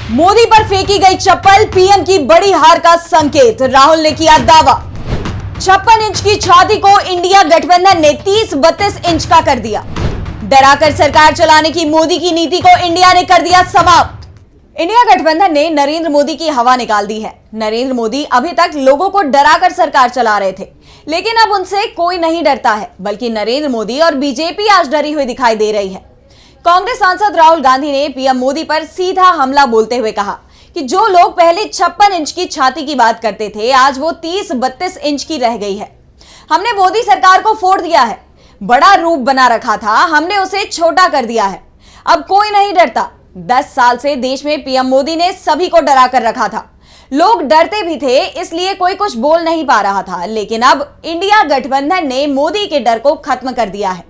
मोदी पर फेंकी गई चप्पल पीएम की बड़ी हार का संकेत, राहुल ने किया दावा। 56 इंच की छाती को इंडिया गठबंधन ने 30-32 इंच का कर दिया। डराकर सरकार चलाने की मोदी की नीति को इंडिया ने कर दिया समाप्त। इंडिया गठबंधन ने नरेंद्र मोदी की हवा निकाल दी है। नरेंद्र मोदी अभी तक लोगों को डराकर सरकार चला रहे थे, लेकिन अब उनसे कोई नहीं डरता है, बल्कि नरेंद्र मोदी और बीजेपी आज डरी हुई दिखाई दे रही है। कांग्रेस सांसद राहुल गांधी ने पीएम मोदी पर सीधा हमला बोलते हुए कहा कि जो लोग पहले 56 इंच की छाती की बात करते थे, आज वो 30-32 इंच की रह गई है। हमने मोदी सरकार को फोड़ दिया है, बड़ा रूप बना रखा था, हमने उसे छोटा कर दिया है। अब कोई नहीं डरता। 10 साल से देश में पीएम मोदी ने सभी को डरा कर रखा था। लोग डरते भी थे, इसलिए कोई कुछ बोल नहीं पा रहा था, लेकिन अब इंडिया गठबंधन ने मोदी के डर को खत्म कर दिया है।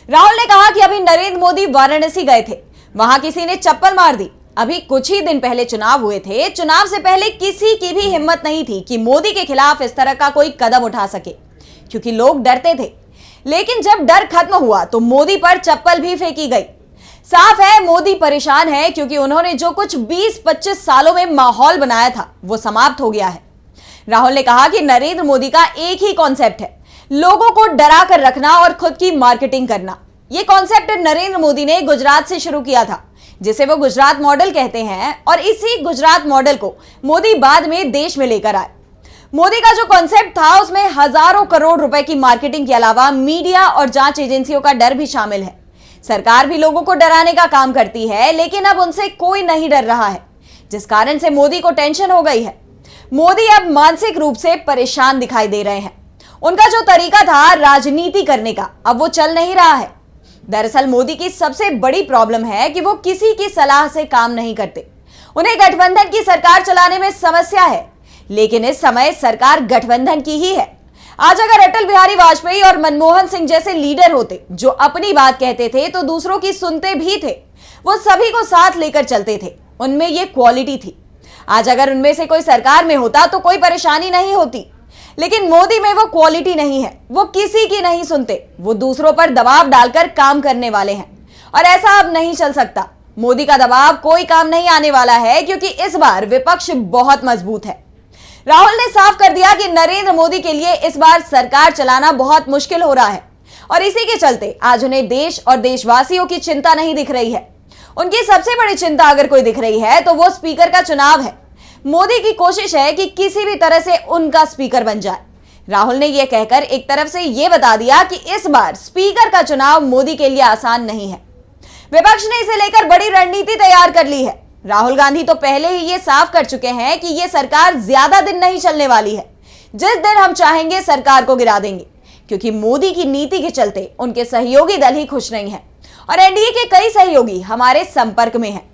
राहुल ने कहा कि अभी नरेंद्र मोदी वाराणसी गए थे, वहां किसी ने चप्पल मार दी। अभी कुछ ही दिन पहले चुनाव हुए थे, चुनाव से पहले किसी की भी हिम्मत नहीं थी कि मोदी के खिलाफ इस तरह का कोई कदम उठा सके, क्योंकि लोग डरते थे। लेकिन जब डर खत्म हुआ तो मोदी पर चप्पल भी फेंकी गई। साफ है, मोदी परेशान है, क्योंकि उन्होंने जो कुछ 20-25 सालों में माहौल बनाया था वो समाप्त हो गया है। राहुल ने कहा कि नरेंद्र मोदी का एक ही कॉन्सेप्ट है, लोगों को डरा कर रखना और खुद की मार्केटिंग करना। यह कॉन्सेप्ट नरेंद्र मोदी ने गुजरात से शुरू किया था, जिसे वो गुजरात मॉडल कहते हैं, और इसी गुजरात मॉडल को मोदी बाद में देश में लेकर आए। मोदी का जो कॉन्सेप्ट था उसमें हजारों करोड़ रुपए की मार्केटिंग के अलावा मीडिया और जांच एजेंसियों का डर भी शामिल है। सरकार भी लोगों को डराने का काम करती है, लेकिन अब उनसे कोई नहीं डर रहा है, जिस कारण से मोदी को टेंशन हो गई है। मोदी अब मानसिक रूप से परेशान दिखाई दे रहे हैं। उनका जो तरीका था राजनीति करने का, अब वो चल नहीं रहा है। दरअसल मोदी की सबसे बड़ी प्रॉब्लम है कि वो किसी की सलाह से काम नहीं करते। उन्हें गठबंधन की सरकार चलाने में समस्या है, लेकिन इस समय सरकार गठबंधन की ही है। आज अगर अटल बिहारी वाजपेयी और मनमोहन सिंह जैसे लीडर होते जो अपनी बात कहते थे तो दूसरों की सुनते भी थे, वो सभी को साथ लेकर चलते थे, उनमें ये क्वालिटी थी। आज अगर उनमें से कोई सरकार में होता तो कोई परेशानी नहीं होती, लेकिन मोदी में वो क्वालिटी नहीं है। वो किसी की नहीं सुनते, वो दूसरों पर दबाव डालकर काम करने वाले हैं, और ऐसा अब नहीं चल सकता। मोदी का दबाव कोई काम नहीं आने वाला है, क्योंकि इस बार विपक्ष बहुत मजबूत है। राहुल ने साफ कर दिया कि नरेंद्र मोदी के लिए इस बार सरकार चलाना बहुत मुश्किल हो रहा है, और इसी के चलते आज उन्हें देश और देशवासियों की चिंता नहीं दिख रही है। उनकी सबसे बड़ी चिंता अगर कोई दिख रही है तो वो स्पीकर का चुनाव है। मोदी की कोशिश है कि किसी भी तरह से उनका स्पीकर बन जाए। राहुल ने यह कहकर एक तरफ से यह बता दिया कि इस बार स्पीकर का चुनाव मोदी के लिए आसान नहीं है। विपक्ष ने इसे लेकर बड़ी रणनीति तैयार कर ली है। राहुल गांधी तो पहले ही ये साफ कर चुके हैं कि यह सरकार ज्यादा दिन नहीं चलने वाली है। जिस दिन हम चाहेंगे सरकार को गिरा देंगे, क्योंकि मोदी की नीति के चलते उनके सहयोगी दल ही खुश नहीं है, और एनडीए के कई सहयोगी हमारे संपर्क में हैं।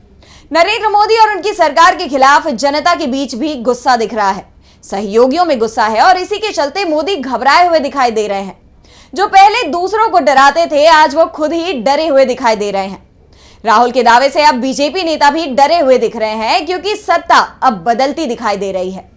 नरेंद्र मोदी और उनकी सरकार के खिलाफ जनता के बीच भी गुस्सा दिख रहा है, सहयोगियों में गुस्सा है, और इसी के चलते मोदी घबराए हुए दिखाई दे रहे हैं। जो पहले दूसरों को डराते थे, आज वो खुद ही डरे हुए दिखाई दे रहे हैं। राहुल के दावे से अब बीजेपी नेता भी डरे हुए दिख रहे हैं, क्योंकि सत्ता अब बदलती दिखाई दे रही है।